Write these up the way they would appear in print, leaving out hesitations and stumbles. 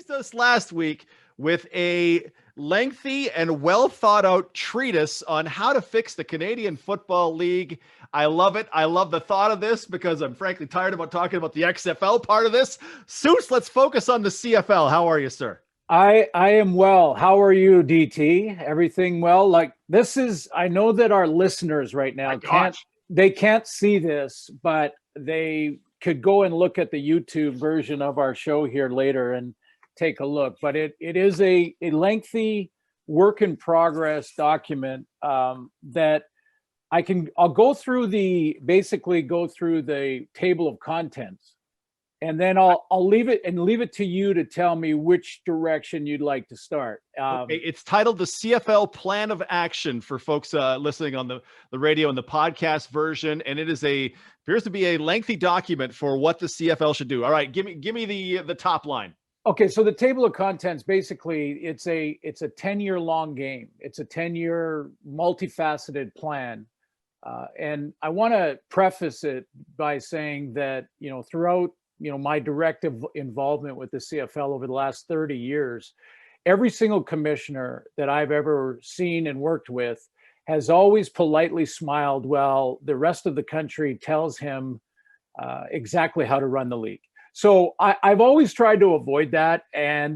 teased us last week with a lengthy and well thought out treatise on how to fix the Canadian Football League. I love it. I love the thought of this because I'm frankly tired about talking about the XFL part of this. Seuss, let's focus on the CFL. How are you, sir? I am well. How are you, DT? Everything well? Like this is, I know that our listeners right now can't see this, but they could go and look at the YouTube version of our show here later and take a look. But it is a lengthy work in progress document that I'll go through basically go through the table of contents. And then I'll leave it to you to tell me which direction you'd like to start. Okay. It's titled the CFL Plan of Action for folks listening on the radio and the podcast version. And it appears to be a lengthy document for what the CFL should do. All right, give me the top line. Okay, so the table of contents, basically it's a 10-year long game. It's a 10-year multifaceted plan. And I want to preface it by saying that, throughout my direct involvement with the CFL over the last 30 years, every single commissioner that I've ever seen and worked with has always politely smiled while the rest of the country tells him exactly how to run the league. So I've always tried to avoid that,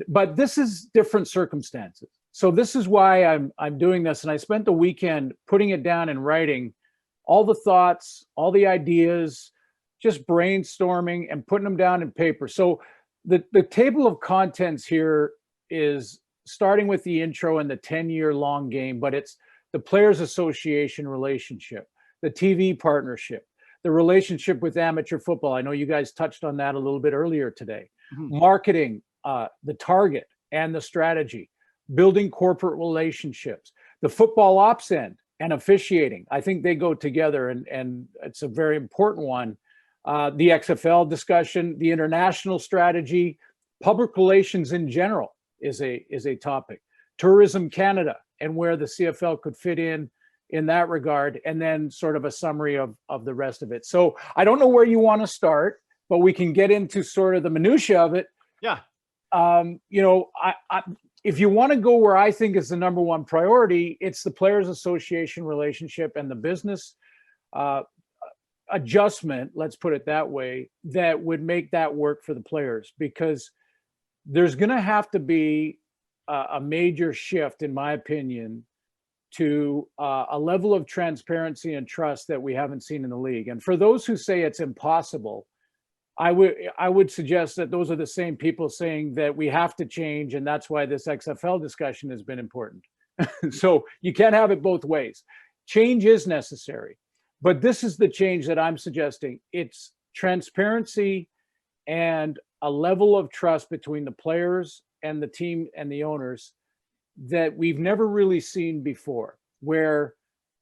but this is different circumstances. So this is why I'm doing this, and I spent the weekend putting it down and writing all the thoughts, all the ideas, just brainstorming and putting them down in paper. So the table of contents here is starting with the intro and the 10-year long game, but it's the Players Association relationship, the TV partnership, the relationship with amateur football. I know you guys touched on that a little bit earlier today. Mm-hmm. Marketing, the target and the strategy, building corporate relationships, the football ops end and officiating. I think they go together, and it's a very important one. The XFL discussion, the international strategy, public relations in general is a topic. Tourism Canada and where the CFL could fit in that regard, and then sort of a summary of the rest of it. So I don't know where you want to start, but we can get into sort of the minutia of it. Yeah. If you want to go where I think is the number one priority, it's the Players Association relationship and the business adjustment, let's put it that way, that would make that work for the players, because there's going to have to be a major shift, in my opinion, to a level of transparency and trust that we haven't seen in the league. And for those who say it's impossible, I would suggest that those are the same people saying that we have to change, and that's why this XFL discussion has been important. So you can't have it both ways. Change is necessary. But this is the change that I'm suggesting. It's transparency and a level of trust between the players and the team and the owners that we've never really seen before, where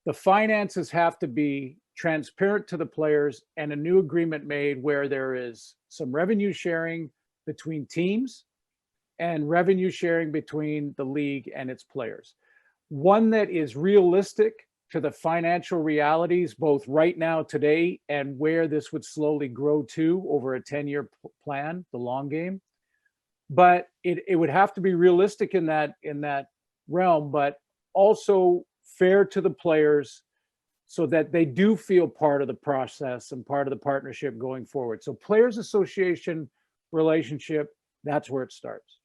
the finances have to be transparent to the players and a new agreement made where there is some revenue sharing between teams and revenue sharing between the league and its players. One that is realistic to the financial realities, both right now, today, and where this would slowly grow to over a 10-year plan, the long game. But it would have to be realistic in that realm, but also fair to the players so that they do feel part of the process and part of the partnership going forward. So Players Association relationship, that's where it starts.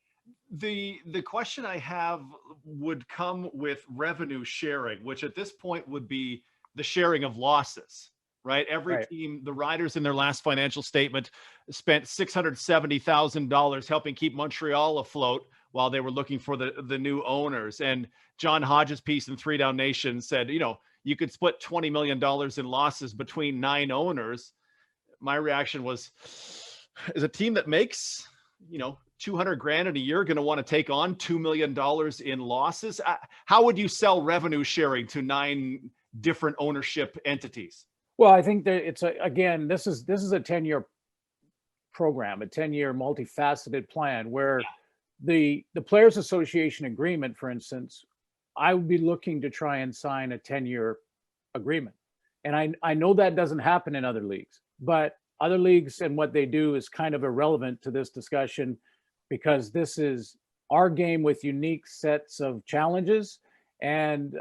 The question I have would come with revenue sharing, which at this point would be the sharing of losses, right? Every team, the Riders in their last financial statement spent $670,000 helping keep Montreal afloat while they were looking for the new owners. And John Hodges' piece in 3 Down Nation said, you could split $20 million in losses between 9 owners. My reaction was, is a team that makes, $200,000 in a year going to want to take on $2 million in losses? How would you sell revenue sharing to 9 different ownership entities? Well, I think that this is a 10-year program, a 10-year multifaceted plan where the Players Association agreement, for instance, I would be looking to try and sign a 10-year agreement. And I know that doesn't happen in other leagues, but other leagues and what they do is kind of irrelevant to this discussion. because this is our game with unique sets of challenges and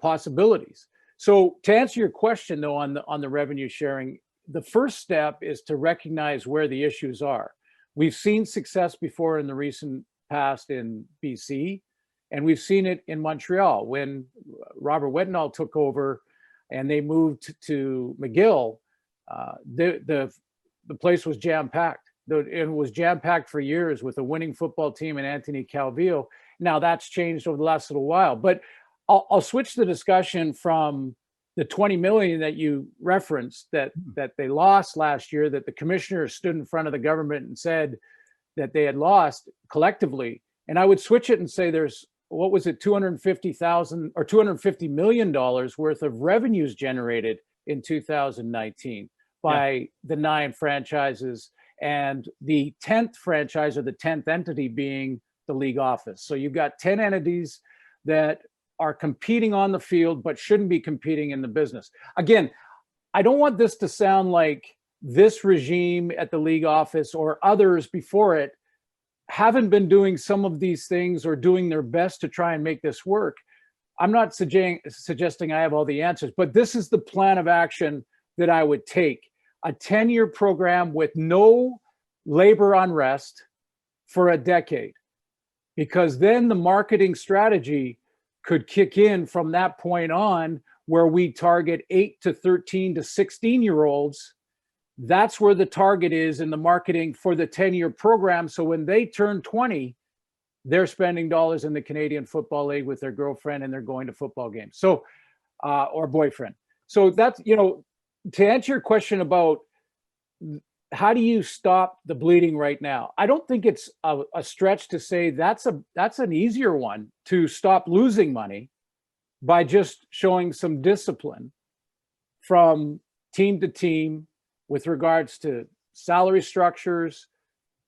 possibilities. So to answer your question, though, on the revenue sharing, the first step is to recognize where the issues are. We've seen success before in the recent past in BC, and we've seen it in Montreal when Robert Wetenall took over and they moved to McGill. The place was jam-packed. It was jam-packed for years with a winning football team and Anthony Calvillo. Now that's changed over the last little while, but I'll switch the discussion from the 20 million that you referenced that they lost last year, that the commissioner stood in front of the government and said that they had lost collectively. And I would switch it and say there's, what was it, $250,000 or $250 million worth of revenues generated in 2019 by the 9 franchises, and the 10th franchise or the 10th entity being the league office. So you've got 10 entities that are competing on the field, but shouldn't be competing in the business. Again, I don't want this to sound like this regime at the league office or others before it haven't been doing some of these things or doing their best to try and make this work. I'm not suggesting I have all the answers, but this is the plan of action that I would take. A 10-year program with no labor unrest for a decade, because then the marketing strategy could kick in from that point on, where we target 8 to 13 to 16-year-olds. That's where the target is in the marketing for the 10-year program. So when they turn 20, they're spending dollars in the Canadian Football League with their girlfriend and they're going to football games. So, or boyfriend. So that's, to answer your question about how do you stop the bleeding right now? I don't think it's a stretch to say that's an easier one, to stop losing money by just showing some discipline from team to team with regards to salary structures,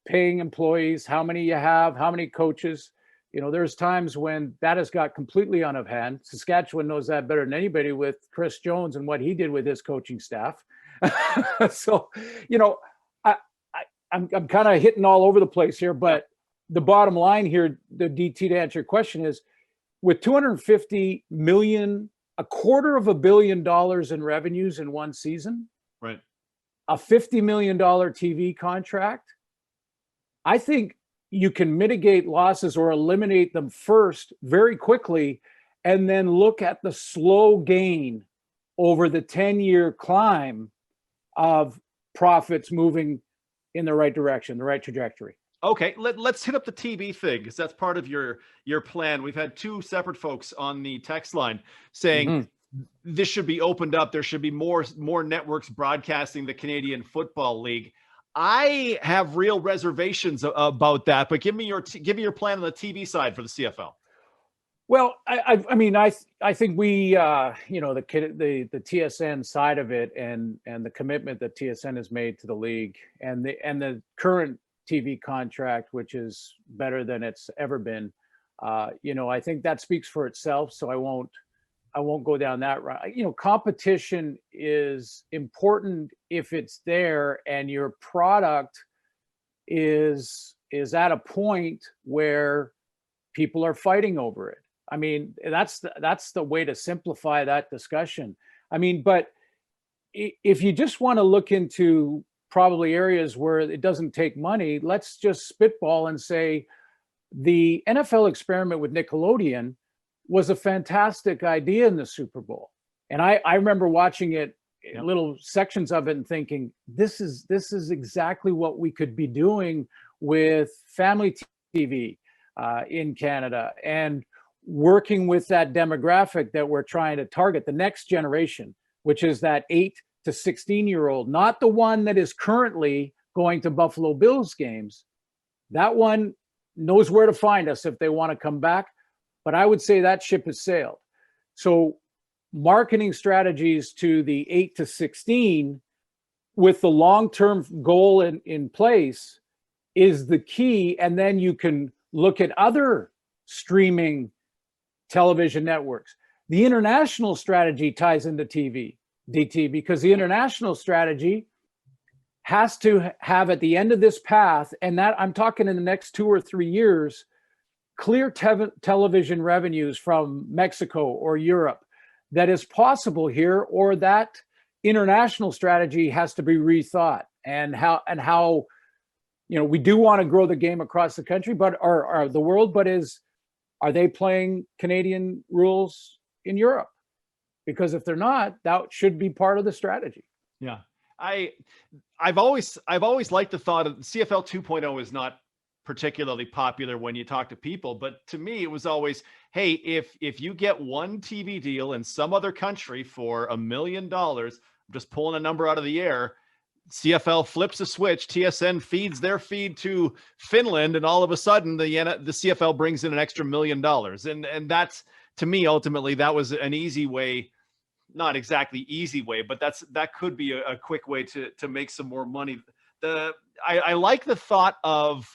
paying employees, how many you have, how many coaches. There's times when that has got completely out of hand. Saskatchewan knows that better than anybody with Chris Jones and what he did with his coaching staff. So, I'm kind of hitting all over the place here, but the bottom line here, the DT, to answer your question, is with 250 million, $250 million in revenues in one season, right? A $50 million TV contract, I think you can mitigate losses or eliminate them first very quickly, and then look at the slow gain over the 10-year climb of profits moving in the right direction, the right trajectory. Okay, let's hit up the TV thing, because that's part of your plan. We've had 2 separate folks on the text line saying this should be opened up. There should be more networks broadcasting the Canadian Football League. I have real reservations about that, but give me your plan on the TV side for the CFL. Well, I think we, the TSN side of it, and the commitment that TSN has made to the league, and the current TV contract, which is better than it's ever been. I think that speaks for itself. So I won't go down that route. Competition is important if it's there and your product is at a point where people are fighting over it. I mean, that's the way to simplify that discussion. I mean, but if you just want to look into probably areas where it doesn't take money, let's just spitball and say the NFL experiment with Nickelodeon was a fantastic idea in the Super Bowl. And I remember watching it, little sections of it, and thinking, this is exactly what we could be doing with family TV in Canada, and working with that demographic that we're trying to target, the next generation, which is that 8 to 16-year-old, not the one that is currently going to Buffalo Bills games. That one knows where to find us if they want to come back. But I would say that ship has sailed. So marketing strategies to the 8 to 16 with the long-term goal in place is the key. And then you can look at other streaming television networks. The international strategy ties into TV, DT, because the international strategy has to have at the end of this path, and that I'm talking in the next 2 or 3 years, clear television revenues from Mexico or Europe that is possible here, or that international strategy has to be rethought. And how we do want to grow the game across the country, but or the world, but are they playing Canadian rules in Europe? Because if they're not, that should be part of the strategy. Yeah. I've always liked the thought of CFL 2.0 is not particularly popular when you talk to people, but to me it was always, hey, if you get one TV deal in some other country for $1 million, I'm just pulling a number out of the air, CFL flips a switch, TSN feeds their feed to Finland, and all of a sudden the CFL brings in an extra $1 million. And that's, to me, ultimately, that was an easy way, not exactly easy way, but that could be a quick way to make some more money. I like the thought of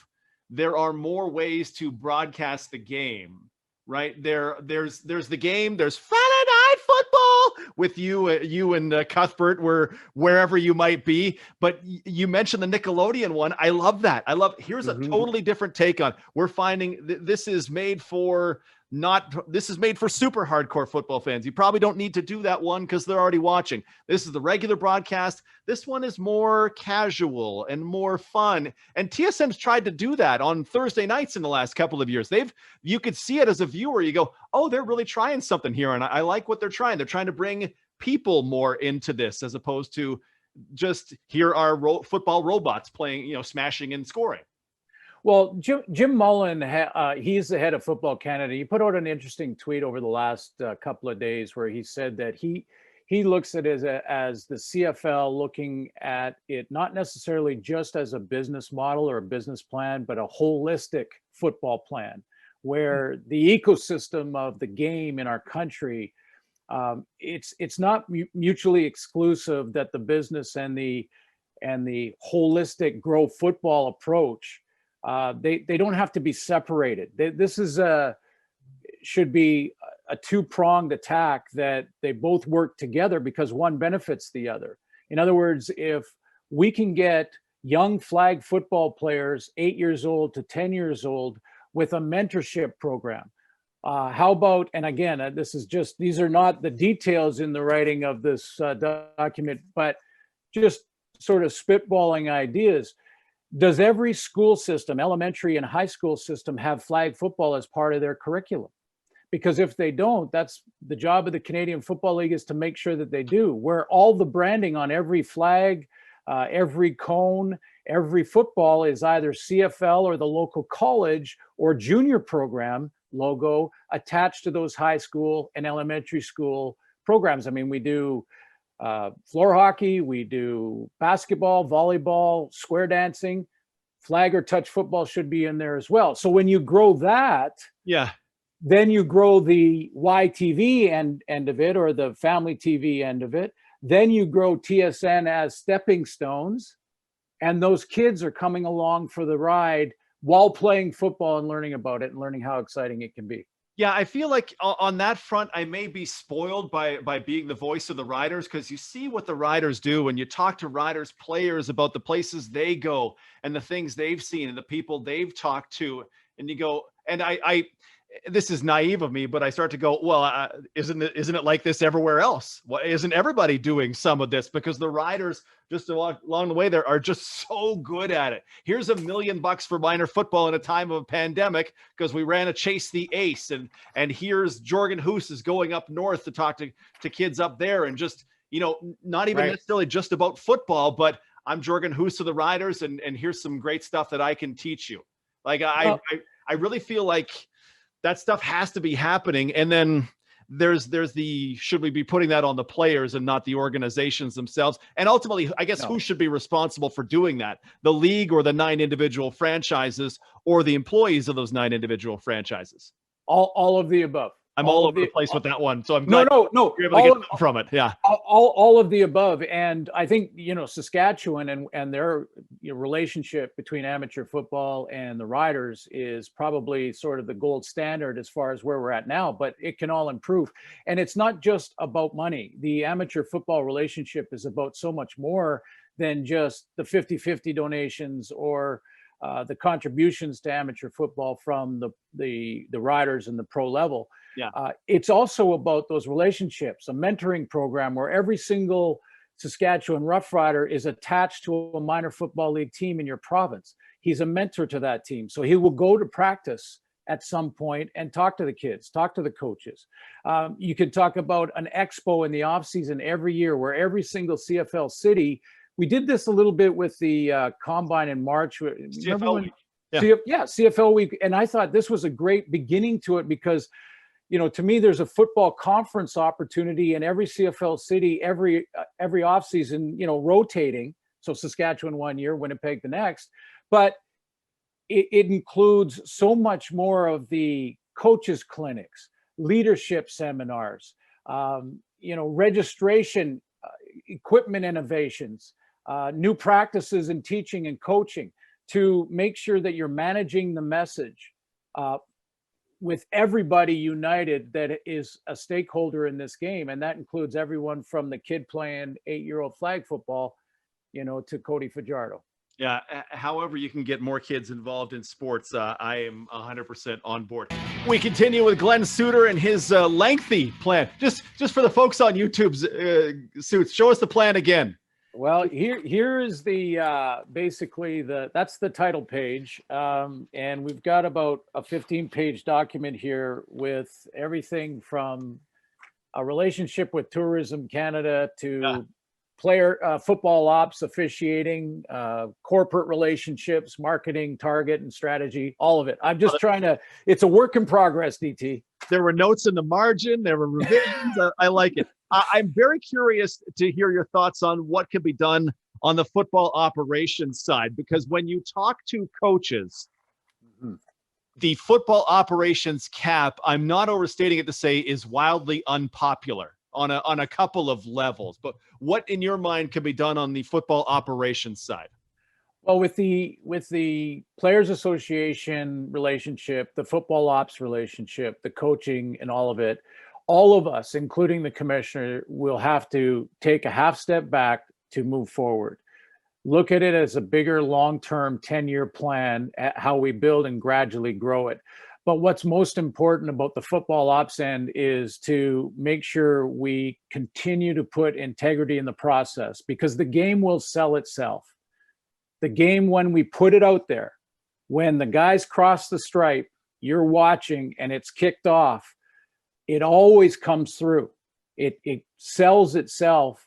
there are more ways to broadcast the game, right? There's the game, there's Friday Night Football with you and Cuthbert, wherever you might be. But you mentioned the Nickelodeon one. I love that. Here's a totally different take on. We're finding this is made for super hardcore football fans. You probably don't need to do that one because they're already watching. This is the regular broadcast. This one is more casual and more fun. And TSN's tried to do that on Thursday nights in the last couple of years. You could see it as a viewer. You go, oh, they're really trying something here. And I like what they're trying. They're trying to bring people more into this as opposed to just here are football robots playing, smashing and scoring. Well, Jim Mullen, he's the head of Football Canada. He put out an interesting tweet over the last couple of days where he said that he looks at it as the CFL looking at it not necessarily just as a business model or a business plan, but a holistic football plan where the ecosystem of the game in our country, it's not mutually exclusive, that the business and the holistic grow football approach, they don't have to be separated. This should be a two-pronged attack, that they both work together because one benefits the other. In other words, if we can get young flag football players 8 years old to 10 years old with a mentorship program, how about, and again, these are not the details in the writing of this document, but just sort of spitballing ideas. Does every school system, elementary and high school system, have flag football as part of their curriculum? Because if they don't, that's the job of the Canadian Football League, is to make sure that they do, where all the branding on every flag, every cone, every football is either CFL or the local college or junior program logo attached to those high school and elementary school programs. I mean, we do floor hockey, we do basketball, volleyball, square dancing, flag or touch football should be in there as well. So when you grow that, then you grow the YTV end of it, or the family TV end of it. Then you grow TSN as stepping stones, and those kids are coming along for the ride while playing football and learning about it and learning how exciting it can be. Yeah, I feel like on that front, I may be spoiled by being the voice of the Riders, because you see what the Riders do and you talk to Riders players about the places they go and the things they've seen and the people they've talked to. And you go, and I this is naive of me, but I start to go, well, isn't it like this everywhere else? Well, isn't everybody doing some of this? Because the Riders just along the way there are just so good at it. Here's $1 million for minor football in a time of a pandemic because we ran a Chase the Ace, and here's Jorgen Hoos is going up north to talk to kids up there, and just, not even necessarily just about football, but I'm Jorgen Hoos of the Riders, and here's some great stuff that I can teach you. Like I really feel like that stuff has to be happening. And then there's the, should we be putting that on the players and not the organizations themselves? And ultimately, I guess, who should be responsible for doing that? The league, or the 9 individual franchises, or the employees of those 9 individual franchises? All of the above. I'm all over the place with that one. So I'm glad no, you're able to get from it. Yeah. All of the above. And I think, Saskatchewan and their relationship between amateur football and the Riders is probably sort of the gold standard as far as where we're at now, but it can all improve. And it's not just about money. The amateur football relationship is about so much more than just the 50-50 donations or the contributions to amateur football from the riders and the pro level. Yeah. It's also about those relationships, a mentoring program where every single Saskatchewan Rough Rider is attached to a minor football league team in your province. He's a mentor to that team. So he will go to practice at some point and talk to the kids, talk to the coaches. You could talk about an expo in the off season every year where every single CFL city, we did this a little bit with the Combine in March. CFL week. Yeah. CFL week. And I thought this was a great beginning to it because, you know, to me, there's a football conference opportunity in every CFL city, every offseason, you know, rotating. So Saskatchewan one year, Winnipeg the next. But it includes so much more of the coaches clinics, leadership seminars, you know, registration, equipment innovations, new practices in teaching and coaching to make sure that you're managing the message with everybody united that is a stakeholder in this game. And that includes everyone from the kid playing 8-year-old flag football, you know, to Cody Fajardo. Yeah. However you can get more kids involved in sports, I am 100% on board. We continue with Glen Suitor and his lengthy plan. Just for the folks on YouTube's Suits, show us the plan again. Well, here is the basically that's the title page, and we've got about a 15-page document here with everything from a relationship with Tourism Canada to player football ops, officiating, corporate relationships, marketing, target, and strategy, all of it. I'm just trying to, it's a work in progress, DT. There were notes in the margin, there were revisions. I like it. I'm very curious to hear your thoughts on what can be done on the football operations side, because when you talk to coaches, the football operations cap, I'm not overstating it to say, is wildly unpopular on a couple of levels. But what in your mind can be done on the football operations side? Well, with the Players Association relationship, the football ops relationship, the coaching and all of it, all of us, including the commissioner, will have to take a half step back to move forward. Look at it as a bigger long-term 10-year plan at how we build and gradually grow it. But what's most important about the football ops end is to make sure we continue to put integrity in the process, because the game will sell itself. The game, when we put it out there, when the guys cross the stripe, you're watching and it's kicked off, it always comes through. It sells itself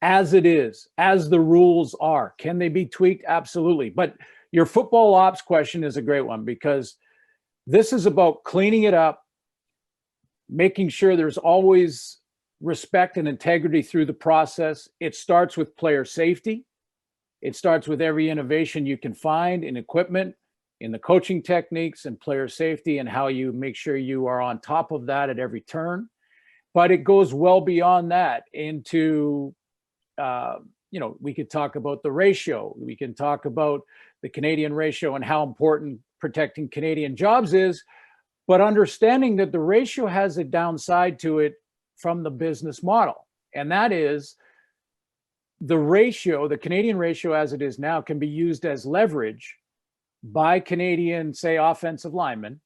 as it is, as the rules are. Can they be tweaked? Absolutely. But your football ops question is a great one, because this is about cleaning it up, making sure there's always respect and integrity through the process. It starts with player safety. It starts with every innovation you can find in equipment, in the coaching techniques and player safety, and how you make sure you are on top of that at every turn. But it goes well beyond that into, you know, we could talk about the ratio. We can talk about the Canadian ratio and how important protecting Canadian jobs is, but understanding that the ratio has a downside to it from the business model. And that is the ratio, the Canadian ratio as it is now, can be used as leverage by Canadian, say, offensive linemen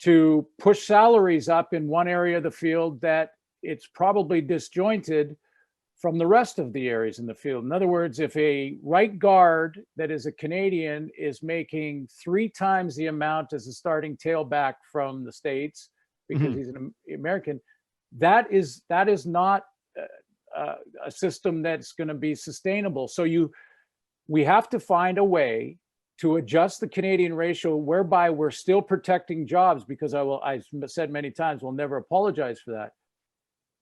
to push salaries up in one area of the field that it's probably disjointed from the rest of the areas in the field. In other words, if a right guard that is a Canadian is making 3 times the amount as a starting tailback from the States because he's an American, that is not a system that's going to be sustainable. So we have to find a way to adjust the Canadian ratio whereby we're still protecting jobs, because I've said many times, we'll never apologize for that.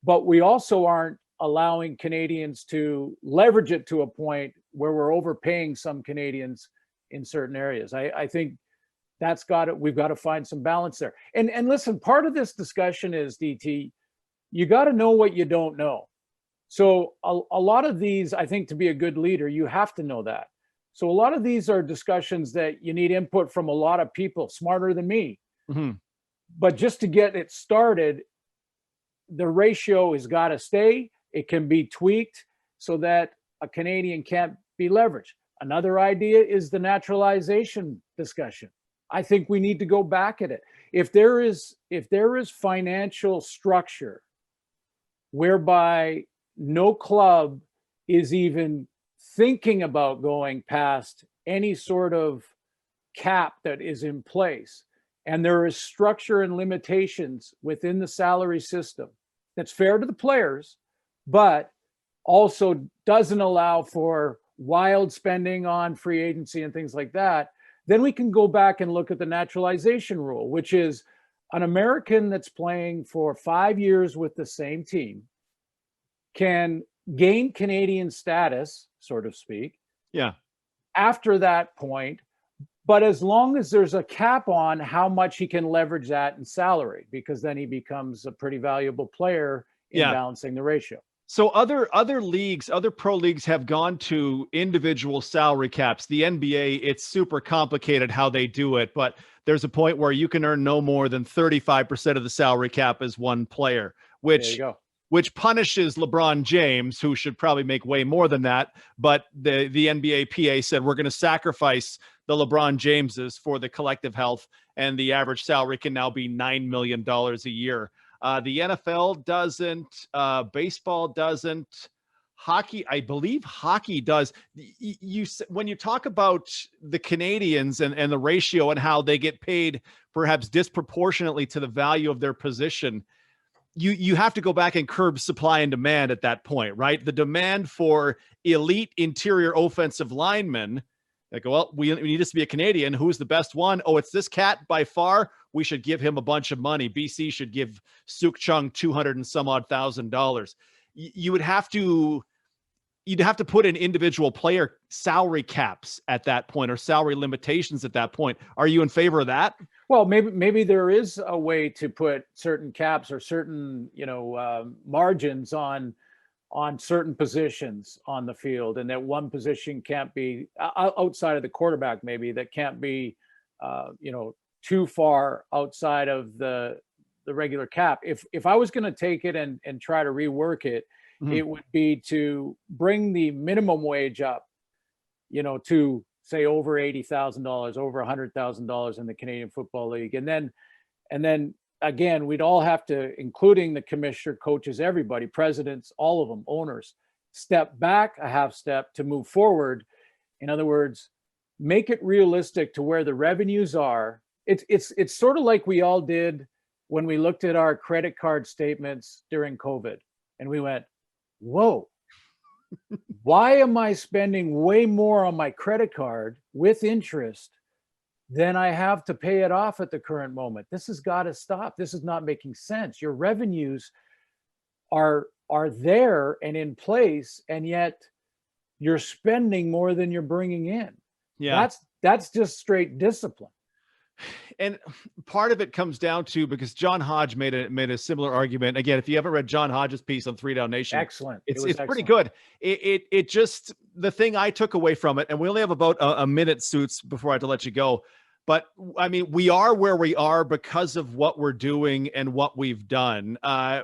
But we also aren't allowing Canadians to leverage it to a point where we're overpaying some Canadians in certain areas. I think we've got to find some balance there. And listen, part of this discussion is, DT, you got to know what you don't know. So a lot of these, I think, to be a good leader, you have to know that. So a lot of these are discussions that you need input from a lot of people smarter than me. But just to get it started, the ratio has got to stay. It can be tweaked so that a Canadian can't be leveraged. Another idea is the naturalization discussion. I think we need to go back at it. If there is financial structure whereby no club is even thinking about going past any sort of cap that is in place, and there is structure and limitations within the salary system that's fair to the players, but also doesn't allow for wild spending on free agency and things like that, then we can go back and look at the naturalization rule, which is an American that's playing for 5 years with the same team can gain Canadian status, so to speak. Yeah. After that point, but as long as there's a cap on how much he can leverage that in salary, because then he becomes a pretty valuable player in balancing the ratio. So other leagues, other pro leagues have gone to individual salary caps. The NBA, it's super complicated how they do it, but there's a point where you can earn no more than 35% of the salary cap as one player, which punishes LeBron James, who should probably make way more than that. But the NBA PA said, we're going to sacrifice the LeBron Jameses for the collective health, and the average salary can now be $9 million a year. The NFL doesn't, baseball doesn't, hockey, I believe hockey does. When you talk about the Canadians and the ratio and how they get paid perhaps disproportionately to the value of their position, you have to go back and curb supply and demand at that point, right? The demand for elite interior offensive linemen, they go, well, we need this to be a Canadian. Who's the best one? Oh, it's this cat by far. We should give him a bunch of money. BC should give Suk Chung $200 and some odd $1,000. You'd have to put in individual player salary caps at that point, or salary limitations at that point. Are you in favor of that? Well, maybe there is a way to put certain caps or certain, margins on certain positions on the field, and that one position can't be outside of the quarterback, maybe that can't be, too far outside of the regular cap. If I was going to take it and try to rework it, it would be to bring the minimum wage up, to say over $80,000, over $100,000 in the Canadian Football League. And then again, we'd all have to, including the commissioner, coaches, everybody, presidents, all of them, owners, step back a half step to move forward. In other words, make it realistic to where the revenues are. It's sort of like we all did when we looked at our credit card statements during COVID, and we went, whoa, why am I spending way more on my credit card with interest than I have to pay it off at the current moment? This has got to stop. This is not making sense. Your revenues are there and in place, and yet you're spending more than you're bringing in. Yeah, that's just straight discipline. And part of it comes down to, because John Hodge made a similar argument. Again, if you haven't read John Hodge's piece on 3 Down Nation, excellent. It's pretty good. It just, the thing I took away from it, and we only have about a minute, Suits, before I have to let you go. But I mean, we are where we are because of what we're doing and what we've done.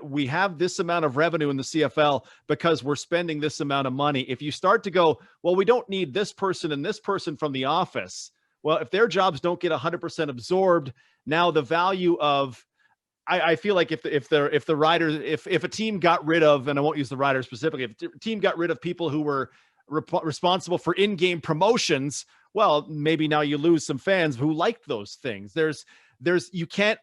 We have this amount of revenue in the CFL because we're spending this amount of money. If you start to go, well, we don't need this person and this person from the office. Well, if their jobs don't get 100% absorbed, now the value of, I feel like if the Riders, if a team got rid of, and I won't use the Riders specifically, if a team got rid of people who were responsible for in-game promotions, well, maybe now you lose some fans who like those things. You can't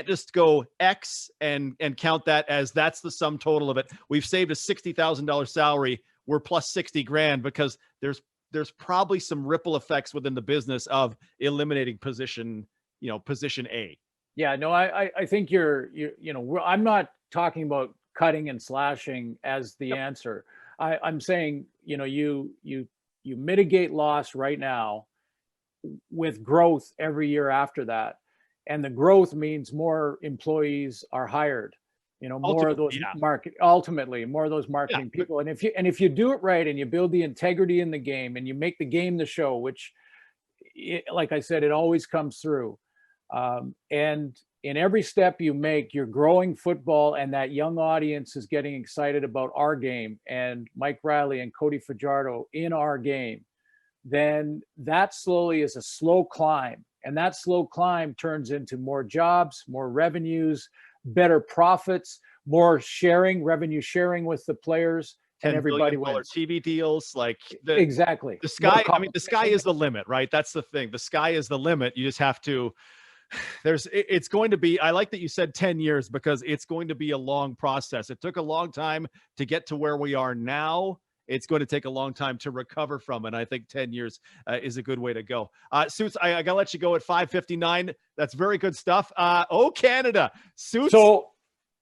just go X and count that as that's the sum total of it. We've saved a $60,000 salary. We're plus 60 grand because there's probably some ripple effects within the business of eliminating position A. Yeah, no, I think I'm not talking about cutting and slashing as the answer. I'm saying, you mitigate loss right now with growth every year after that. And the growth means more employees are hired, more of those ultimately more of those marketing people. And if you do it right and you build the integrity in the game and you make the game the show, which like I said, it always comes through. And in every step you make, you're growing football, and that young audience is getting excited about our game and Mike Riley and Cody Fajardo in our game. Then that slowly is a slow climb. And that slow climb turns into more jobs, more revenues, better profits, more sharing, revenue sharing with the players, and everybody wins. TV deals, like exactly. The sky, I mean, the sky is the limit, right? That's the thing. The sky is the limit. You just have to, it's going to be, I like that you said 10 years because it's going to be a long process. It took a long time to get to where we are now. It's going to take a long time to recover from it. I think 10 years is a good way to go. Suits, I got to let you go at 5:59. That's very good stuff. Canada. Suits. So,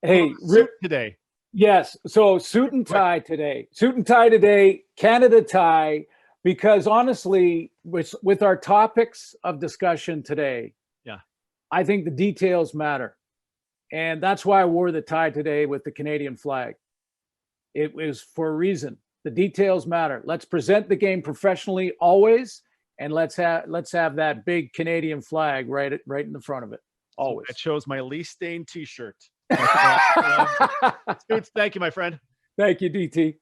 hey, suit today. Yes. So suit and tie today. Suit and tie today, Canada tie, because honestly, with our topics of discussion today, I think the details matter. And that's why I wore the tie today with the Canadian flag. It was for a reason. The details matter. Let's present the game professionally always, and let's have that big Canadian flag right in the front of it. Always. That shows my least stained t-shirt. Thank you, my friend. Thank you, DT.